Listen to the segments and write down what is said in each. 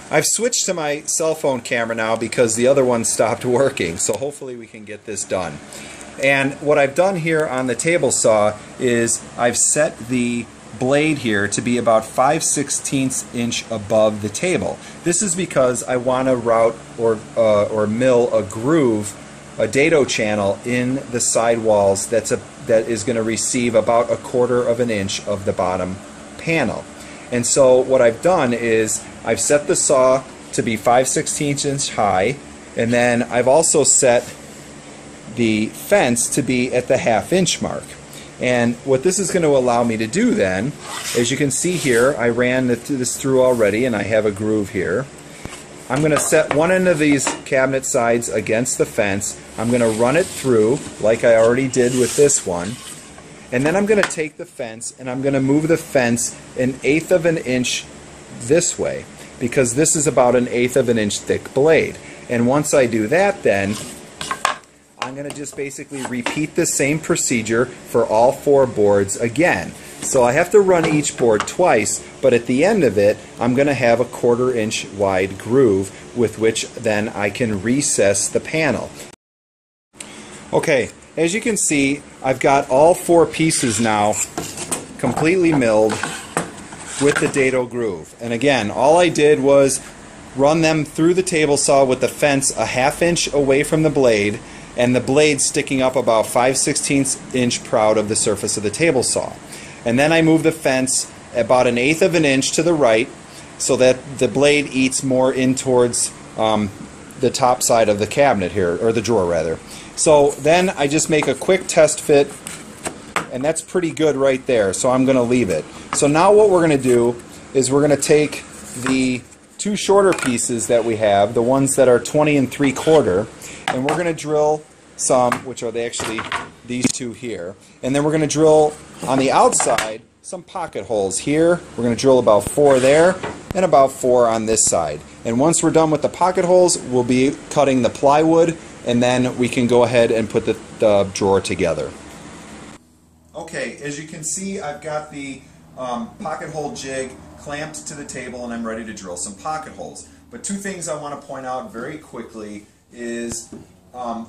I've switched to my cell phone camera now because the other one stopped working, so hopefully we can get this done. And what I've done here on the table saw is I've set the blade here to be about 5/16 inch above the table. This is because I want to route or mill a groove, a dado channel in the sidewalls that is going to receive about 1/4 of an inch of the bottom panel. And so what I've done is I've set the saw to be 5/16 inch high, and then I've also set the fence to be at the 1/2 inch mark. And what this is going to allow me to do then, as you can see here, I ran this through already and I have a groove here. I'm going to set one end of these cabinet sides against the fence. I'm going to run it through like I already did with this one. And then I'm going to take the fence and I'm going to move the fence 1/8 of an inch this way, because this is about 1/8 of an inch thick blade. And once I do that, then I'm going to just basically repeat the same procedure for all 4 boards again. So I have to run each board twice, but at the end of it I'm going to have a 1/4 inch wide groove with which then I can recess the panel. Okay, as you can see, I've got all 4 pieces now completely milled with the dado groove. And again, all I did was run them through the table saw with the fence 1/2 inch away from the blade, and the blade sticking up about 5/16 inch proud of the surface of the table saw. And then I move the fence about 1/8 of an inch to the right so that the blade eats more in towards the top side of the cabinet here, or the drawer rather. So then I just make a quick test fit, and that's pretty good right there, so I'm going to leave it. So now what we're going to do is we're going to take the 2 shorter pieces that we have, the ones that are 20 3/4, and we're going to drill some, which are actually these 2 here, and then we're going to drill on the outside some pocket holes here. We're going to drill about 4 there and about 4 on this side. And once we're done with the pocket holes, we'll be cutting the plywood, and then we can go ahead and put the drawer together. Okay, as you can see, I've got the pocket hole jig clamped to the table and I'm ready to drill some pocket holes. But 2 things I want to point out very quickly is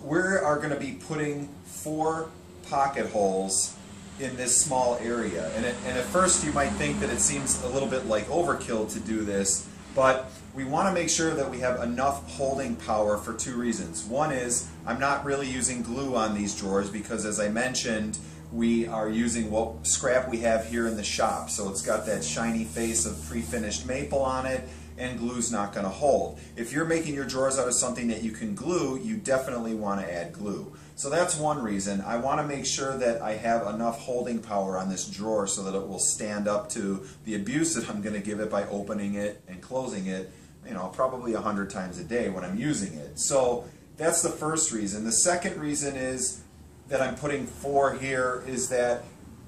we are going to be putting 4 pocket holes in this small area. And at first you might think that it seems a little bit like overkill to do this, but we want to make sure that we have enough holding power for 2 reasons. One is I'm not really using glue on these drawers because, as I mentioned, we are using what scrap we have here in the shop. So it's got that shiny face of pre-finished maple on it, and glue's not going to hold. If you're making your drawers out of something that you can glue, you definitely want to add glue. So that's one reason. I want to make sure that I have enough holding power on this drawer so that it will stand up to the abuse that I'm going to give it by opening it and closing it, you know, probably 100 times a day when I'm using it. So that's the first reason. The second reason is that I'm putting 4 here is that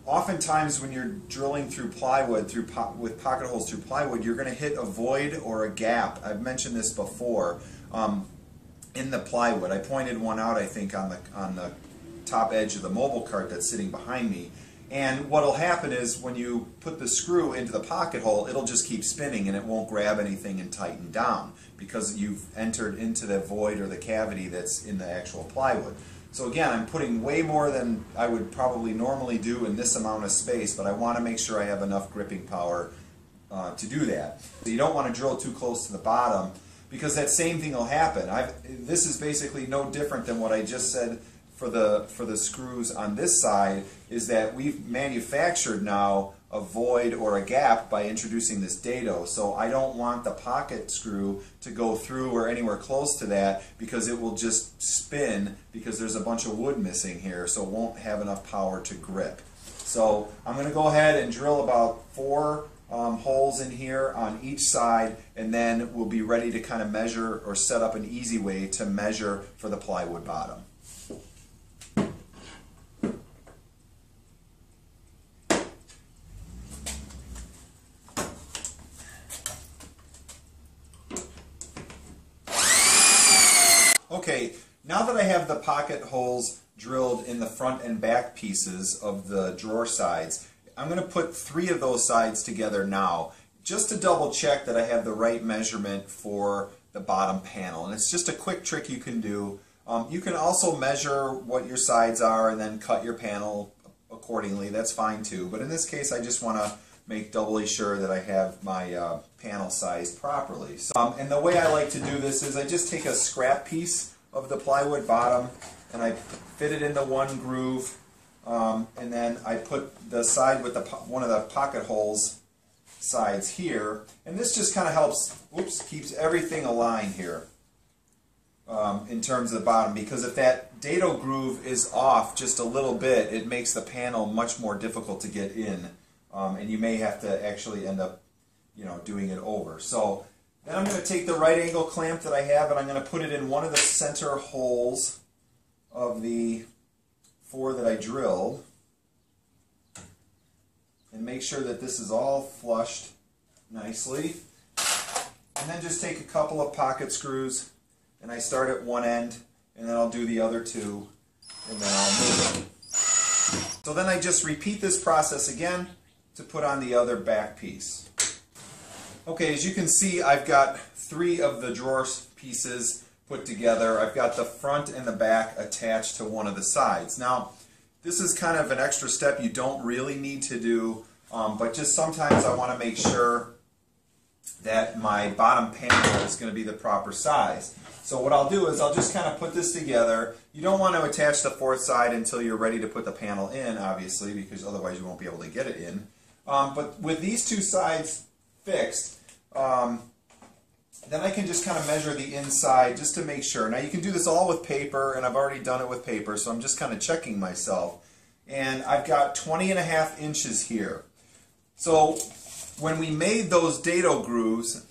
oftentimes when you're drilling through plywood, with pocket holes through plywood, you're going to hit a void or a gap. I've mentioned this before in the plywood. I pointed one out, I think, on the top edge of the mobile cart that's sitting behind me. And what will happen is when you put the screw into the pocket hole, it'll just keep spinning and it won't grab anything and tighten down because you've entered into the void or the cavity that's in the actual plywood. So again, I'm putting way more than I would probably normally do in this amount of space, but I want to make sure I have enough gripping power to do that. So you don't want to drill too close to the bottom because that same thing will happen. This is basically no different than what I just said for the screws on this side, is that we've manufactured now a void or a gap by introducing this dado. So I don't want the pocket screw to go through or anywhere close to that because it will just spin because there's a bunch of wood missing here, so it won't have enough power to grip. So I'm going to go ahead and drill about 4 holes in here on each side, and then we'll be ready to kind of measure or set up an easy way to measure for the plywood bottom. Okay, now that I have the pocket holes drilled in the front and back pieces of the drawer sides, I'm going to put 3 of those sides together now, just to double check that I have the right measurement for the bottom panel. And it's just a quick trick you can do. You can also measure what your sides are and then cut your panel accordingly. That's fine too. But in this case, I just want to make doubly sure that I have my panel sized properly. And the way I like to do this is I just take a scrap piece of the plywood bottom and I fit it into one groove, and then I put the side with one of the pocket holes sides here, and this just kind of helps, keeps everything aligned here in terms of the bottom, because if that dado groove is off just a little bit, it makes the panel much more difficult to get in, and you may have to actually end up, doing it over. So then I'm going to take the right angle clamp that I have and I'm going to put it in one of the center holes of the 4 that I drilled, and make sure that this is all flushed nicely. And then just take a couple of pocket screws and I start at one end and then I'll do the other 2 and then I'll move them. So then I just repeat this process again to put on the other back piece. Okay, as you can see, I've got 3 of the drawer pieces put together. I've got the front and the back attached to one of the sides. Now, this is kind of an extra step you don't really need to do, but just sometimes I want to make sure that my bottom panel is going to be the proper size. So what I'll do is I'll just kind of put this together. You don't want to attach the 4th side until you're ready to put the panel in, obviously, because otherwise you won't be able to get it in. But with these 2 sides fixed, then I can just kind of measure the inside just to make sure. Now you can do this all with paper, and I've already done it with paper, so I'm just kind of checking myself. And I've got 20.5 inches here. So when we made those dado grooves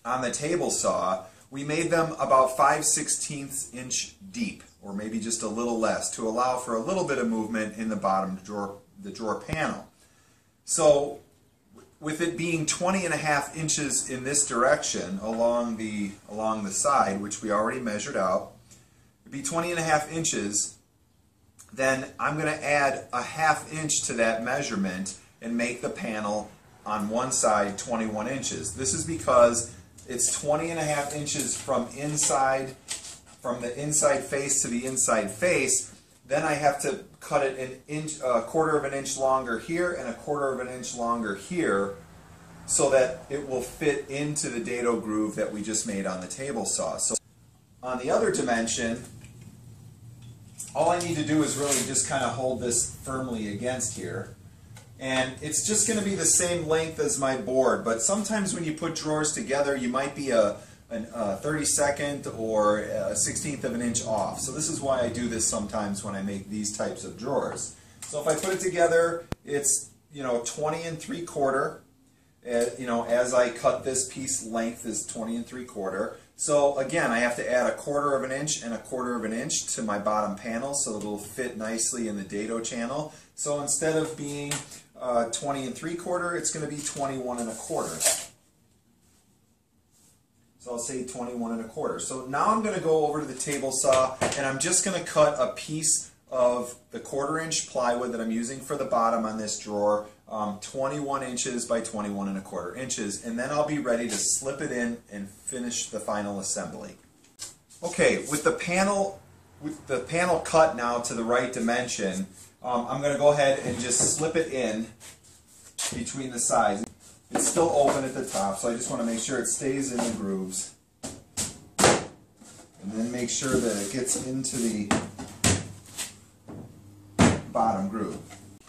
on the table saw, we made them about 5/16 inch deep, or maybe just a little less, to allow for a little bit of movement in the bottom drawer, the drawer panel. So with it being 20.5 inches in this direction along the side, which we already measured out, it'd be 20.5 inches, then I'm going to add a 1/2 inch to that measurement and make the panel on one side 21 inches. This is because it's 20.5 inches from the inside face to the inside face. Then I have to cut it a 1/4 of an inch longer here and a 1/4 of an inch longer here, so that it will fit into the dado groove that we just made on the table saw. So on the other dimension, all I need to do is really just kind of hold this firmly against here. And it's just going to be the same length as my board, but sometimes when you put drawers together, you might be a 32nd or a 1/16 of an inch off. So this is why I do this sometimes when I make these types of drawers. So if I put it together, it's 20 3/4. As I cut this piece, length is 20 3/4. So again, I have to add a 1/4 of an inch and a 1/4 of an inch to my bottom panel so that it'll fit nicely in the dado channel. So instead of being 20 3/4, it's going to be 21 1/4. So I'll say 21 1/4. So now I'm going to go over to the table saw and I'm just going to cut a piece of the 1/4 inch plywood that I'm using for the bottom on this drawer, 21 inches by 21 1/4 inches, and then I'll be ready to slip it in and finish the final assembly. Okay, with the panel cut now to the right dimension, I'm going to go ahead and just slip it in between the sides. It's still open at the top, so I just want to make sure it stays in the grooves. And then make sure that it gets into the bottom groove.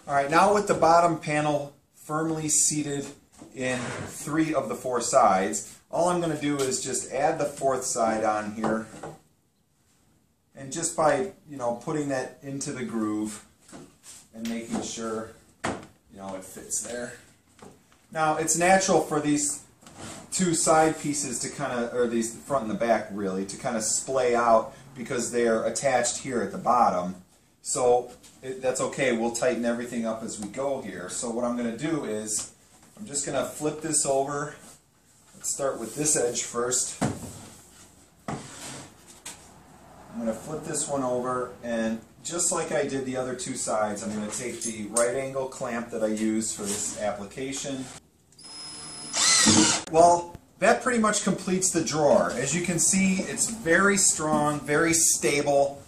Alright, now with the bottom panel firmly seated in 3 of the 4 sides, all I'm going to do is just add the 4th side on here. And just by, putting that into the groove and making sure, it fits there. Now, it's natural for these 2 side pieces to or these front and the back really, to kind of splay out because they're attached here at the bottom. So that's okay, we'll tighten everything up as we go here. So what I'm going to do is, I'm just going to flip this over. Let's start with this edge first. I'm going to flip this one over, and just like I did the other 2 sides, I'm going to take the right angle clamp that I used for this application. Well, that pretty much completes the drawer. As you can see, it's very strong, very stable,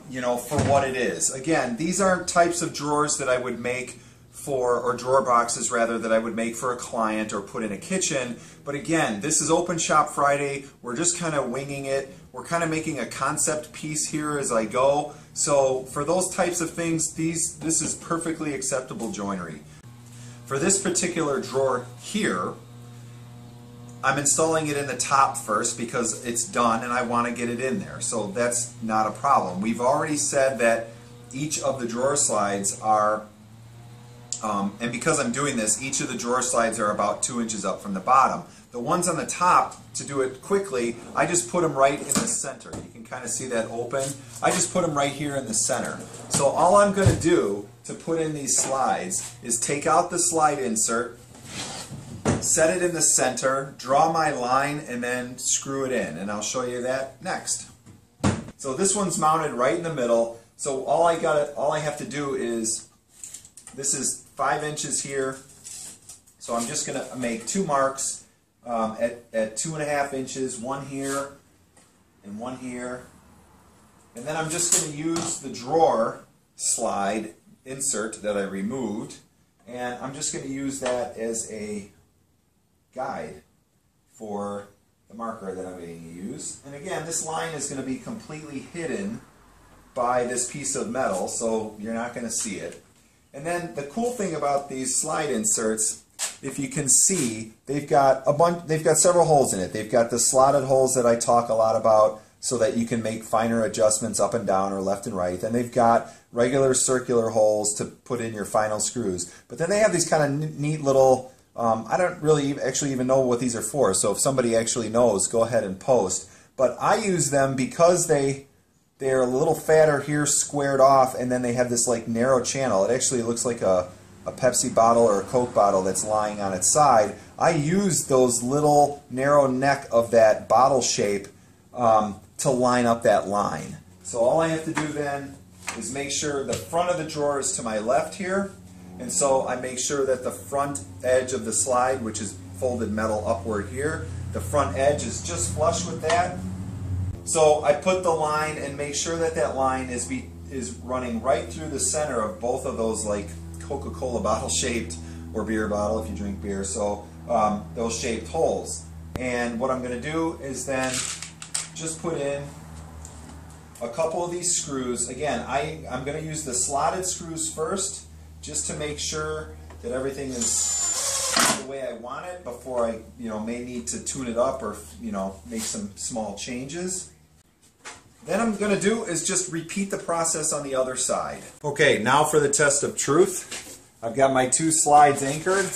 you know, for what it is. Again, these aren't types of drawers that I would make for, or drawer boxes rather, that I would make for a client or put in a kitchen. But again, this is Open Shop Friday. We're just kind of winging it. We're kind of making a concept piece here as I go. So for those types of things, this is perfectly acceptable joinery. For this particular drawer here, I'm installing it in the top first because it's done and I want to get it in there. So that's not a problem. We've already said that each of the drawer slides are, and because I'm doing this, each of the drawer slides are about 2 inches up from the bottom. The ones on the top, to do it quickly, I just put them right in the center. You can kind of see that open. I just put them right here in the center. So all I'm going to do to put in these slides is take out the slide insert, set it in the center, draw my line, and then screw it in. And I'll show you that next. So this one's mounted right in the middle. So all I have to do is, this is 5 inches here. So I'm just going to make 2 marks at 2.5 inches, one here and one here. And then I'm just going to use the drawer slide insert that I removed, and I'm just going to use that as a guide for the marker that I'm going to use. And again, this line is going to be completely hidden by this piece of metal, so you're not going to see it. And then the cool thing about these slide inserts, if you can see, they've got several holes in it. They've got the slotted holes that I talk a lot about so that you can make finer adjustments up and down or left and right. Then they've got regular circular holes to put in your final screws. But then they have these kind of neat little, I don't really actually even know what these are for, so if somebody actually knows, go ahead and post. But I use them because they're a little fatter here, squared off, and then they have this like narrow channel. It actually looks like a Pepsi bottle or a Coke bottle that's lying on its side. I use those little narrow neck of that bottle shape to line up that line. So all I have to do then is make sure the front of the drawer is to my left here, and so I make sure that the front edge of the slide, which is folded metal upward here, the front edge is just flush with that. So I put the line and make sure that that line is running right through the center of both of those like Coca-Cola bottle shaped, or beer bottle if you drink beer, so those shaped holes. And what I'm going to do is then just put in a couple of these screws. Again, I'm going to use the slotted screws first just to make sure that everything is the way I want it before I may need to tune it up or make some small changes. Then I'm going to do is just repeat the process on the other side. Okay, now for the test of truth. I've got my 2 slides anchored,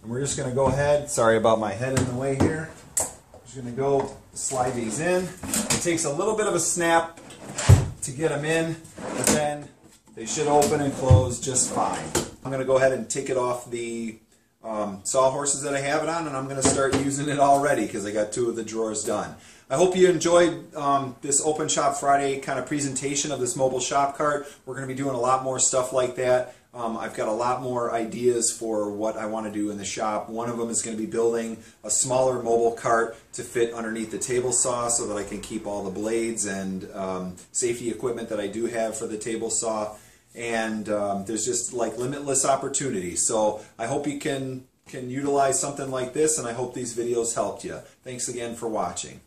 and we're just going to go ahead. Sorry about my head in the way here. I'm just going to go slide these in. It takes a little bit of a snap to get them in, but then they should open and close just fine. I'm going to go ahead and take it off the sawhorses that I have it on, and I'm going to start using it already because I got 2 of the drawers done. I hope you enjoyed this Open Shop Friday kind of presentation of this mobile shop cart. We're going to be doing a lot more stuff like that. I've got a lot more ideas for what I want to do in the shop. One of them is going to be building a smaller mobile cart to fit underneath the table saw so that I can keep all the blades and safety equipment that I do have for the table saw. And there's just like limitless opportunities. So I hope you can utilize something like this, and I hope these videos helped you. Thanks again for watching.